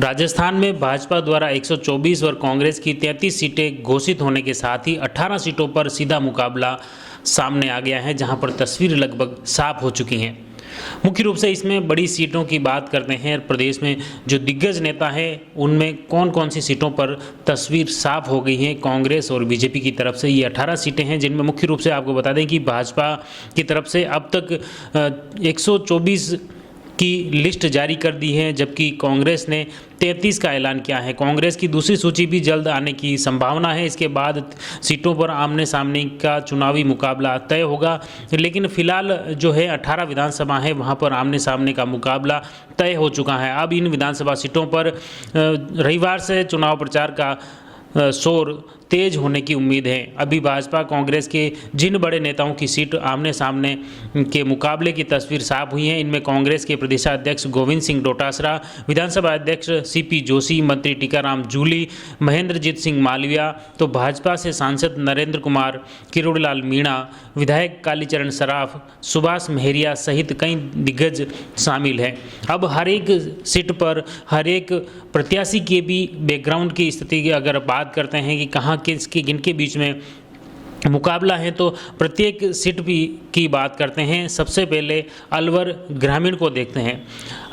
राजस्थान में भाजपा द्वारा 124 और कांग्रेस की 33 सीटें घोषित होने के साथ ही 18 सीटों पर सीधा मुकाबला सामने आ गया है, जहां पर तस्वीर लगभग साफ हो चुकी हैं। मुख्य रूप से इसमें बड़ी सीटों की बात करते हैं। प्रदेश में जो दिग्गज नेता हैं उनमें कौन कौन सी सीटों पर तस्वीर साफ हो गई है कांग्रेस और बीजेपी की तरफ से। ये 18 सीटें हैं, जिनमें मुख्य रूप से आपको बता दें कि भाजपा की तरफ से अब तक 124 की लिस्ट जारी कर दी है, जबकि कांग्रेस ने 33 का ऐलान किया है। कांग्रेस की दूसरी सूची भी जल्द आने की संभावना है। इसके बाद सीटों पर आमने सामने का चुनावी मुकाबला तय होगा, लेकिन फिलहाल जो है 18 विधानसभा है वहां पर आमने सामने का मुकाबला तय हो चुका है। अब इन विधानसभा सीटों पर रविवार से चुनाव प्रचार का शोर तेज होने की उम्मीद है। अभी भाजपा कांग्रेस के जिन बड़े नेताओं की सीट आमने सामने के मुकाबले की तस्वीर साफ हुई है, इनमें कांग्रेस के प्रदेशाध्यक्ष गोविंद सिंह डोटासरा, विधानसभा अध्यक्ष सीपी जोशी, मंत्री टीकाराम जूली, महेंद्रजीत सिंह मालविया, तो भाजपा से सांसद नरेंद्र कुमार, किरोड़ीलाल मीणा, विधायक कालीचरण सराफ, सुभाष महरिया सहित कई दिग्गज शामिल हैं। अब हर एक सीट पर हर एक प्रत्याशी के भी बैकग्राउंड की स्थिति की अगर बात करते हैं कि कहाँ किनके बीच में मुकाबला है, तो प्रत्येक सीट भी की बात करते हैं। सबसे पहले अलवर ग्रामीण को देखते हैं।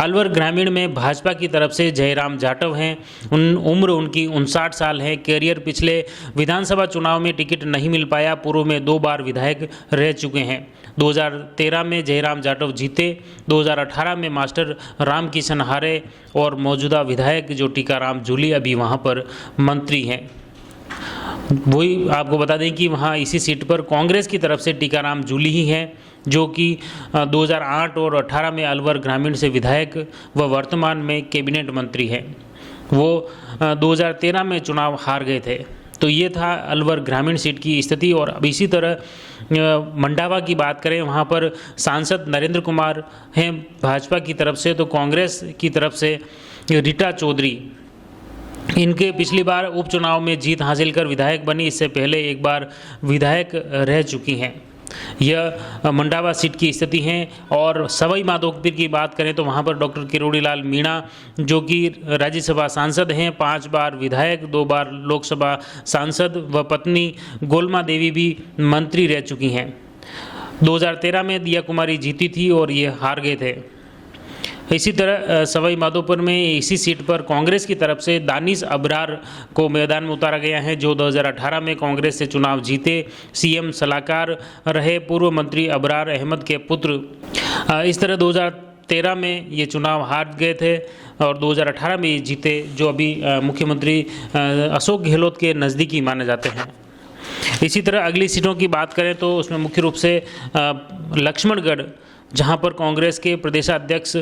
अलवर ग्रामीण में भाजपा की तरफ से जयराम जाटव हैं। उम्र उनकी 59 साल है। कैरियर पिछले विधानसभा चुनाव में टिकट नहीं मिल पाया। पूर्व में 2 बार विधायक रह चुके हैं। 2013 में जयराम जाटव जीते। 2018 में मास्टर रामकिशन हारे और मौजूदा विधायक जो टीकाराम जूली अभी वहाँ पर मंत्री हैं। वही आपको बता दें कि वहाँ इसी सीट पर कांग्रेस की तरफ से टीकाराम जूली ही हैं, जो कि 2008 और 18 में अलवर ग्रामीण से विधायक व वर्तमान में कैबिनेट मंत्री हैं। वो 2013 में चुनाव हार गए थे। तो ये था अलवर ग्रामीण सीट की स्थिति। और अब इसी तरह मंडावा की बात करें, वहाँ पर सांसद नरेंद्र कुमार हैं भाजपा की तरफ से, तो कांग्रेस की तरफ से रीटा चौधरी, इनके पिछली बार उपचुनाव में जीत हासिल कर विधायक बनी। इससे पहले एक बार विधायक रह चुकी हैं। यह मंडावा सीट की स्थिति है। और सवाई माधोपुर की बात करें तो वहाँ पर डॉक्टर किरोड़ीलाल मीणा, जो कि राज्यसभा सांसद हैं, 5 बार विधायक, 2 बार लोकसभा सांसद व पत्नी गोलमा देवी भी मंत्री रह चुकी हैं। 2013 में दिया कुमारी जीती थी और ये हार गए थे। इसी तरह सवाई माधोपुर में इसी सीट पर कांग्रेस की तरफ से दानिश अबरार को मैदान में उतारा गया है, जो 2018 में कांग्रेस से चुनाव जीते। सीएम सलाहकार रहे पूर्व मंत्री अबरार अहमद के पुत्र। इस तरह 2013 में ये चुनाव हार गए थे और 2018 में ये जीते, जो अभी मुख्यमंत्री अशोक गहलोत के नज़दीकी माने जाते हैं। इसी तरह अगली सीटों की बात करें तो उसमें मुख्य रूप से लक्ष्मणगढ़, जहाँ पर कांग्रेस के प्रदेशाध्यक्ष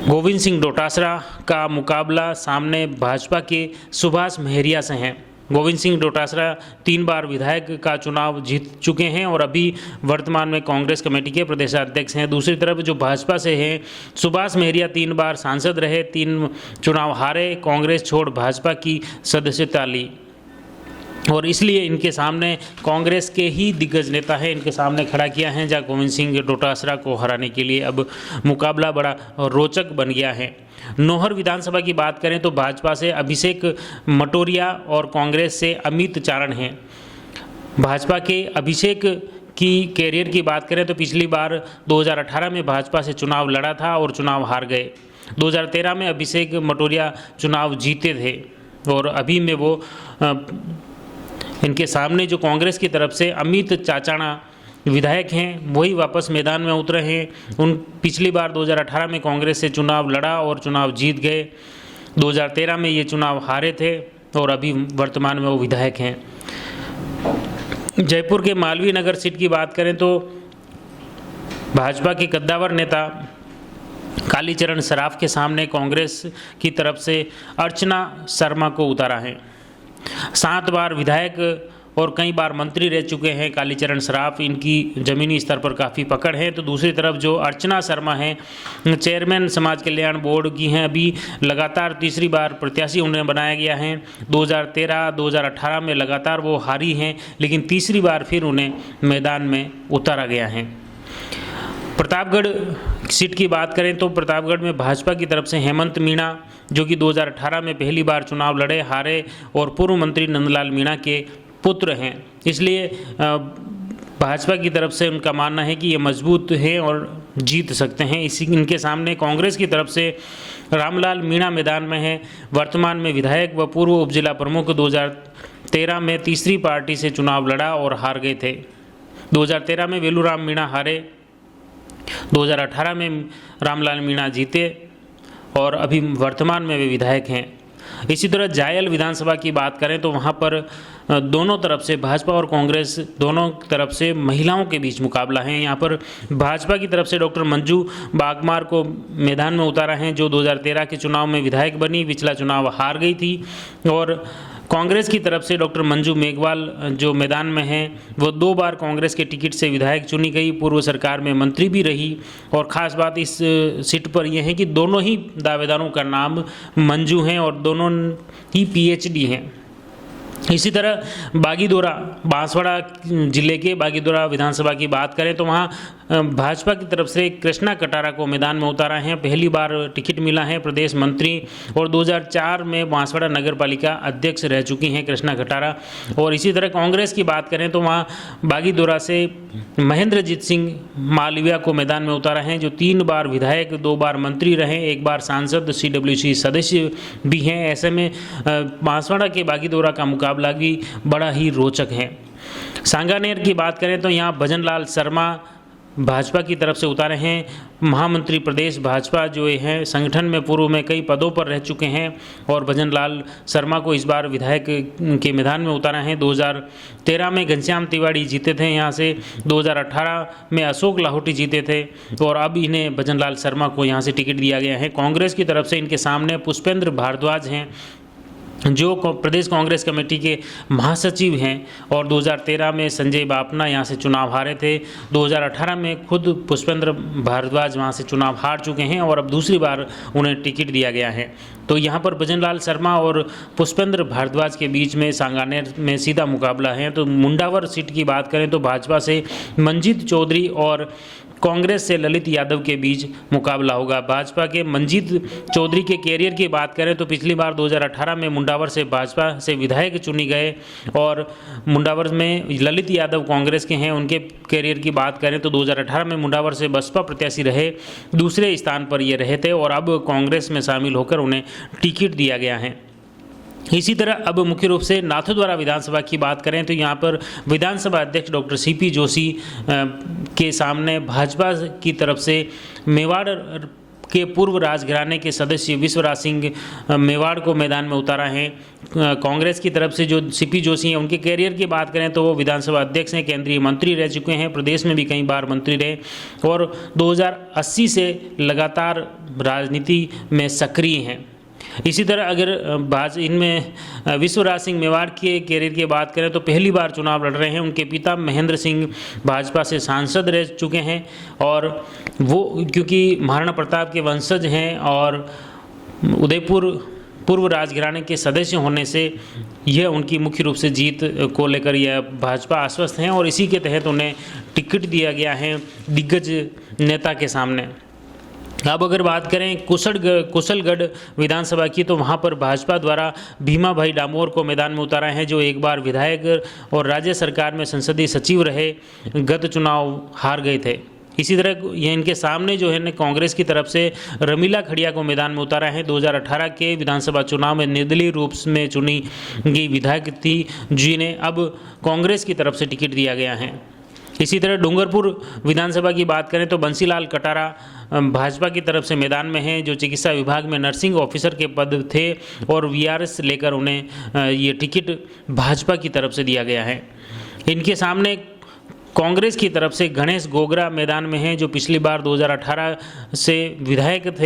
गोविंद सिंह डोटासरा का मुकाबला सामने भाजपा के सुभाष महरिया से हैं। गोविंद सिंह डोटासरा 3 बार विधायक का चुनाव जीत चुके हैं और अभी वर्तमान में कांग्रेस कमेटी के प्रदेशाध्यक्ष हैं। दूसरी तरफ जो भाजपा से हैं, सुभाष महरिया 3 बार सांसद रहे, 3 चुनाव हारे, कांग्रेस छोड़ भाजपा की सदस्यता ली और इसलिए इनके सामने कांग्रेस के ही दिग्गज नेता हैं, इनके सामने खड़ा किया है, जहाँ गोविंद सिंह डोटासरा को हराने के लिए अब मुकाबला बड़ा रोचक बन गया है। नौहर विधानसभा की बात करें तो भाजपा से अभिषेक मटोरिया और कांग्रेस से अमित चारण हैं। भाजपा के अभिषेक की कैरियर की बात करें तो पिछली बार 2018 में भाजपा से चुनाव लड़ा था और चुनाव हार गए। 2013 में अभिषेक मटोरिया चुनाव जीते थे और अभी में वो इनके सामने जो कांग्रेस की तरफ से अमित चाचाणा विधायक हैं, वही वापस मैदान में उतरे हैं। उन पिछली बार 2018 में कांग्रेस से चुनाव लड़ा और चुनाव जीत गए। 2013 में ये चुनाव हारे थे और अभी वर्तमान में वो विधायक हैं। जयपुर के मालवीय नगर सीट की बात करें तो भाजपा के कद्दावर नेता कालीचरण सराफ के सामने कांग्रेस की तरफ से अर्चना शर्मा को उतारा है। 7 बार विधायक और कई बार मंत्री रह चुके हैं कालीचरण सराफ, इनकी ज़मीनी स्तर पर काफ़ी पकड़ है। तो दूसरी तरफ जो अर्चना शर्मा हैं, चेयरमैन समाज कल्याण बोर्ड की हैं, अभी लगातार तीसरी बार प्रत्याशी उन्हें बनाया गया है। 2013, 2018 में लगातार वो हारी हैं, लेकिन तीसरी बार फिर उन्हें मैदान में उतारा गया है। प्रतापगढ़ सीट की बात करें तो प्रतापगढ़ में भाजपा की तरफ से हेमंत मीणा, जो कि 2018 में पहली बार चुनाव लड़े, हारे और पूर्व मंत्री नंदलाल मीणा के पुत्र हैं, इसलिए भाजपा की तरफ से उनका मानना है कि ये मजबूत हैं और जीत सकते हैं। इनके सामने कांग्रेस की तरफ से रामलाल मीणा मैदान में हैं। वर्तमान में विधायक व पूर्व उपजिला प्रमुख 2013 में तीसरी पार्टी से चुनाव लड़ा और हार गए थे। 2013 में वेलूराम मीणा हारे, 2018 में रामलाल मीणा जीते और अभी वर्तमान में वे विधायक हैं। इसी तरह जायल विधानसभा की बात करें तो वहाँ पर दोनों तरफ से भाजपा और कांग्रेस दोनों तरफ से महिलाओं के बीच मुकाबला है। यहाँ पर भाजपा की तरफ से डॉक्टर मंजू बागमार को मैदान में उतारा है, जो 2013 के चुनाव में विधायक बनी, पिछला चुनाव हार गई थी। और कांग्रेस की तरफ से डॉक्टर मंजू मेघवाल जो मैदान में हैं, वो 2 बार कांग्रेस के टिकट से विधायक चुनी गई, पूर्व सरकार में मंत्री भी रही। और ख़ास बात इस सीट पर यह है कि दोनों ही दावेदारों का नाम मंजू हैं और दोनों ही PhD हैं। इसी तरह बागीदोरा, बांसवाड़ा जिले के बागीदोरा विधानसभा की बात करें तो वहाँ भाजपा की तरफ से कृष्णा कटारा को मैदान में उतारा है, पहली बार टिकट मिला है, प्रदेश मंत्री और 2004 में बांसवाड़ा नगर पालिका अध्यक्ष रह चुकी हैं कृष्णा कटारा। और इसी तरह कांग्रेस की बात करें तो वहाँ बागीदोरा से महेंद्रजीत सिंह मालविया को मैदान में उतारा है, जो 3 बार विधायक, 2 बार मंत्री रहे, 1 बार सांसद, CWC सदस्य भी हैं। ऐसे में बांसवाड़ा के बागीदोरा का मुकाबला भी बड़ा ही रोचक है। सांगानेर की बात करें तो यहाँ भजनलाल शर्मा भाजपा की तरफ से उतारे हैं, महामंत्री प्रदेश भाजपा जो हैं, संगठन में पूर्व में कई पदों पर रह चुके हैं और भजनलाल शर्मा को इस बार विधायक के मैदान में उतारा है। 2013 में घनश्याम तिवारी जीते थे यहाँ से, 2018 में अशोक लाहौटी जीते थे और अब इन्हें भजनलाल शर्मा को यहाँ से टिकट दिया गया है। कांग्रेस की तरफ से इनके सामने पुष्पेंद्र भारद्वाज हैं, जो प्रदेश कांग्रेस कमेटी के महासचिव हैं और 2013 में संजय बापना यहाँ से चुनाव हारे थे। 2018 में खुद पुष्पेंद्र भारद्वाज वहाँ से चुनाव हार चुके हैं और अब दूसरी बार उन्हें टिकट दिया गया है। तो यहाँ पर भजनलाल शर्मा और पुष्पेंद्र भारद्वाज के बीच में सांगानेर में सीधा मुकाबला है। तो मुंडावर सीट की बात करें तो भाजपा से मंजीत चौधरी और कांग्रेस से ललित यादव के बीच मुकाबला होगा। भाजपा के मंजीत चौधरी के कैरियर की बात करें तो पिछली बार 2018 में मुंडावर से भाजपा से विधायक चुनी गए और मुंडावर में ललित यादव कांग्रेस के हैं। उनके कैरियर की बात करें तो 2018 में मुंडावर से बसपा प्रत्याशी रहे, दूसरे स्थान पर ये रहे थे और अब कांग्रेस में शामिल होकर उन्हें टिकट दिया गया है। इसी तरह अब मुख्य रूप से नाथद्वारा विधानसभा की बात करें तो यहाँ पर विधानसभा अध्यक्ष डॉक्टर CP जोशी के सामने भाजपा की तरफ से मेवाड़ के पूर्व राजघराने के सदस्य विश्वराज सिंह मेवाड़ को मैदान में उतारा है। कांग्रेस की तरफ से जो CP जोशी हैं, उनके कैरियर की बात करें तो वो विधानसभा अध्यक्ष हैं, केंद्रीय मंत्री रह चुके हैं, प्रदेश में भी कई बार मंत्री रहे और 2080 से लगातार राजनीति में सक्रिय हैं। इसी तरह अगर इनमें विश्वराज सिंह मेवाड़ के कैरियर की बात करें तो पहली बार चुनाव लड़ रहे हैं। उनके पिता महेंद्र सिंह भाजपा से सांसद रह चुके हैं और वो क्योंकि महाराणा प्रताप के वंशज हैं और उदयपुर पूर्व राजघराने के सदस्य होने से यह उनकी मुख्य रूप से जीत को लेकर यह भाजपा आश्वस्त हैं और इसी के तहत उन्हें टिकट दिया गया है दिग्गज नेता के सामने। अब अगर बात करें कुशलगढ़ विधानसभा की तो वहाँ पर भाजपा द्वारा भीमा भाई डामोर को मैदान में उतारा है, जो एक बार विधायक और राज्य सरकार में संसदीय सचिव रहे, गत चुनाव हार गए थे। इसी तरह ये इनके सामने जो है कांग्रेस की तरफ से रमीला खड़िया को मैदान में उतारा है। 2018 के विधानसभा चुनाव में निर्दलीय रूप में चुनी गई विधायक थी, जिन्हें अब कांग्रेस की तरफ से टिकट दिया गया है। इसी तरह डूंगरपुर विधानसभा की बात करें तो बंसीलाल कटारा भाजपा की तरफ से मैदान में हैं, जो चिकित्सा विभाग में नर्सिंग ऑफिसर के पद थे और VRS लेकर उन्हें ये टिकट भाजपा की तरफ से दिया गया है। इनके सामने कांग्रेस की तरफ से गणेश गोगरा मैदान में हैं, जो पिछली बार 2018 से विधायक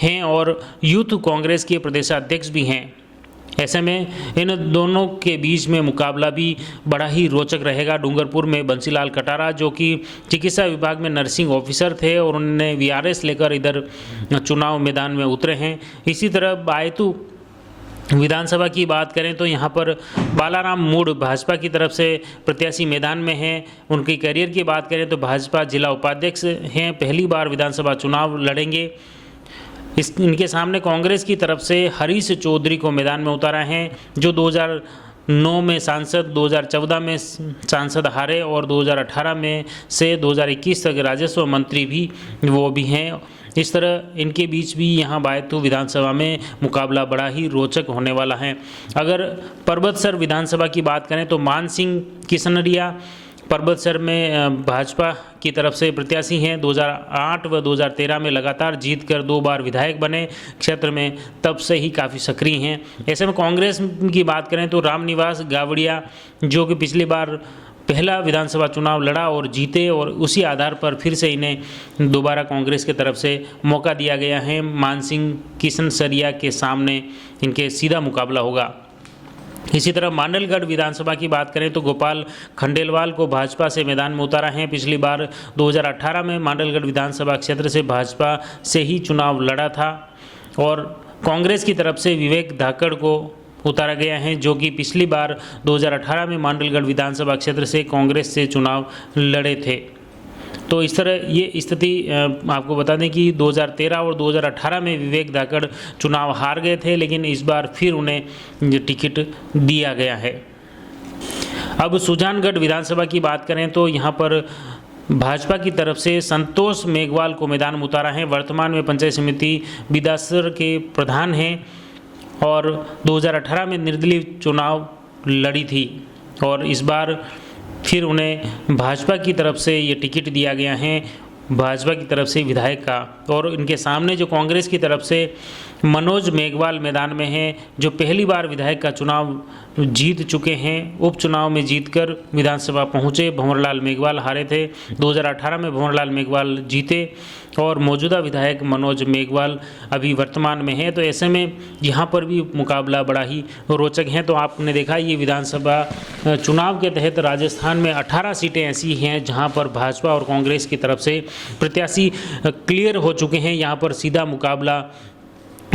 हैं और यूथ कांग्रेस के प्रदेशाध्यक्ष भी हैं। ऐसे में इन दोनों के बीच में मुकाबला भी बड़ा ही रोचक रहेगा। डूंगरपुर में बंसीलाल कटारा जो कि चिकित्सा विभाग में नर्सिंग ऑफिसर थे और उन्होंने VRS लेकर इधर चुनाव मैदान में उतरे हैं। इसी तरह बायतू विधानसभा की बात करें तो यहाँ पर बालाराम मूड भाजपा की तरफ से प्रत्याशी मैदान में हैं। उनके करियर की बात करें तो भाजपा जिला उपाध्यक्ष हैं, पहली बार विधानसभा चुनाव लड़ेंगे। इनके सामने कांग्रेस की तरफ से हरीश चौधरी को मैदान में उतारा है, जो 2009 में सांसद, 2014 में सांसद हारे और 2018 में से 2021 तक राजस्व मंत्री भी वो भी हैं। इस तरह इनके बीच भी यहाँ बायतू विधानसभा में मुकाबला बड़ा ही रोचक होने वाला है। अगर परबतसर विधानसभा की बात करें तो मान सिंह किसनरिया परबतसर में भाजपा की तरफ से प्रत्याशी हैं। 2008 व 2013 में लगातार जीतकर 2 बार विधायक बने क्षेत्र में, तब से ही काफ़ी सक्रिय हैं। ऐसे में कांग्रेस की बात करें तो रामनिवास गावड़िया, जो कि पिछली बार पहला विधानसभा चुनाव लड़ा और जीते, और उसी आधार पर फिर से इन्हें दोबारा कांग्रेस की तरफ से मौका दिया गया है। मानसिंह किसनसरिया के सामने इनके सीधा मुकाबला होगा। इसी तरह मांडलगढ़ विधानसभा की बात करें तो गोपाल खंडेलवाल को भाजपा से मैदान में उतारा है। पिछली बार 2018 में मांडलगढ़ विधानसभा क्षेत्र से भाजपा से ही चुनाव लड़ा था, और कांग्रेस की तरफ से विवेक धाकड़ को उतारा गया है, जो कि पिछली बार 2018 में मांडलगढ़ विधानसभा क्षेत्र से कांग्रेस से चुनाव लड़े थे। तो इस तरह ये स्थिति आपको बता दें कि 2013 और 2018 में विवेक धाकड़ चुनाव हार गए थे, लेकिन इस बार फिर उन्हें टिकट दिया गया है। अब सुजानगढ़ विधानसभा की बात करें तो यहाँ पर भाजपा की तरफ से संतोष मेघवाल को मैदान में उतारा है। वर्तमान में पंचायत समिति बिदासर के प्रधान हैं और 2018 में निर्दलीय चुनाव लड़ी थी, और इस बार फिर उन्हें भाजपा की तरफ से ये टिकट दिया गया है, भाजपा की तरफ से विधायक का। और इनके सामने जो कांग्रेस की तरफ से मनोज मेघवाल मैदान में हैं, जो पहली बार विधायक का चुनाव जीत चुके हैं। उपचुनाव में जीतकर विधानसभा पहुंचे। भंवरलाल मेघवाल हारे थे। 2018 में भंवरलाल मेघवाल जीते, और मौजूदा विधायक मनोज मेघवाल अभी वर्तमान में है। तो ऐसे में यहाँ पर भी मुकाबला बड़ा ही रोचक है। तो आपने देखा ये विधानसभा चुनाव के तहत राजस्थान में 18 सीटें ऐसी हैं जहाँ पर भाजपा और कांग्रेस की तरफ से प्रत्याशी क्लियर हो चुके हैं। यहाँ पर सीधा मुकाबला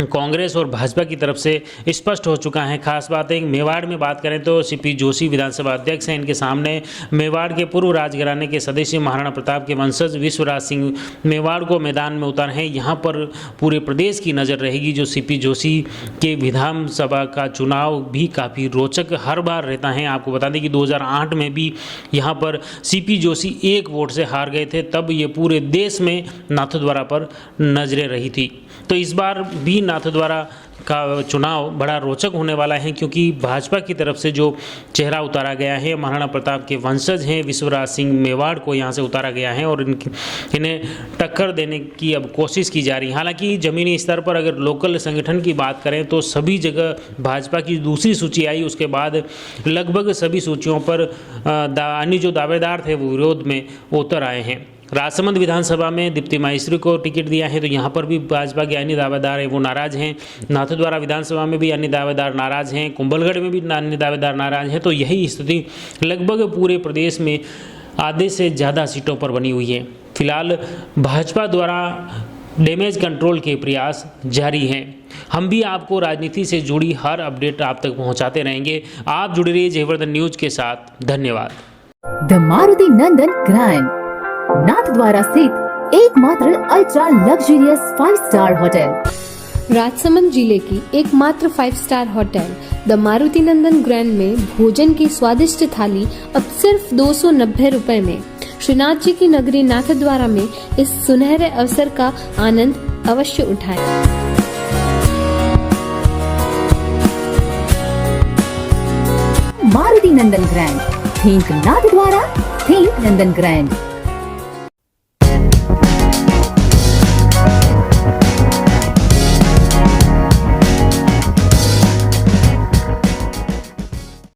कांग्रेस और भाजपा की तरफ से स्पष्ट हो चुका है। खास बात है मेवाड़ में बात करें तो सीपी जोशी विधानसभा अध्यक्ष हैं। इनके सामने मेवाड़ के पूर्व राजघराने के सदस्य महाराणा प्रताप के वंशज विश्वराज सिंह मेवाड़ को मैदान में उतारे हैं। यहाँ पर पूरे प्रदेश की नज़र रहेगी। जो सीपी जोशी के विधानसभा का चुनाव भी काफ़ी रोचक हर बार रहता है। आपको बता दें कि 2008 में भी यहाँ पर सीपी जोशी 1 वोट से हार गए थे, तब ये पूरे देश में नाथद्वारा पर नजरें रही थी। तो इस बार भी नाथद्वारा का चुनाव बड़ा रोचक होने वाला है, क्योंकि भाजपा की तरफ से जो चेहरा उतारा गया है, महाराणा प्रताप के वंशज हैं विश्वराज सिंह मेवाड़ को यहाँ से उतारा गया है, और इन्हें टक्कर देने की अब कोशिश की जा रही है। हालांकि ज़मीनी स्तर पर अगर लोकल संगठन की बात करें तो सभी जगह भाजपा की दूसरी सूची आई, उसके बाद लगभग सभी सूचियों पर अन्य जो दावेदार थे वो विरोध में उतर आए हैं। राजसमंद विधानसभा में दीप्ति माहेश्वरी को टिकट दिया है, तो यहाँ पर भी भाजपा के अन्य दावेदार हैं वो नाराज हैं। नाथद्वारा विधानसभा में भी अन्य दावेदार नाराज हैं। कुंभलगढ़ में भी अन्य दावेदार नाराज हैं। तो यही स्थिति लगभग पूरे प्रदेश में आधे से ज़्यादा सीटों पर बनी हुई है। फिलहाल भाजपा द्वारा डैमेज कंट्रोल के प्रयास जारी हैं। हम भी आपको राजनीति से जुड़ी हर अपडेट आप तक पहुँचाते रहेंगे। आप जुड़े रहिए जयवर्धन न्यूज के साथ। धन्यवाद। The Maruti Nandan grand Nathdwara स्थित एकमात्र ultra luxurious 5 star hotel. Rajsamand जिले की एकमात्र 5 star hotel the Maruti Nandan grand में भोजन की स्वादिष्ट थाली अब सिर्फ 290 रुपए में। श्रीनाथ जी की नगरी नाथद्वारा में इस सुनहरे अवसर का आनंद अवश्य उठाएं। मारुति नंदन ग्रैंड, थिंक नाथद्वारा, थिंक नंदन ग्रैंड।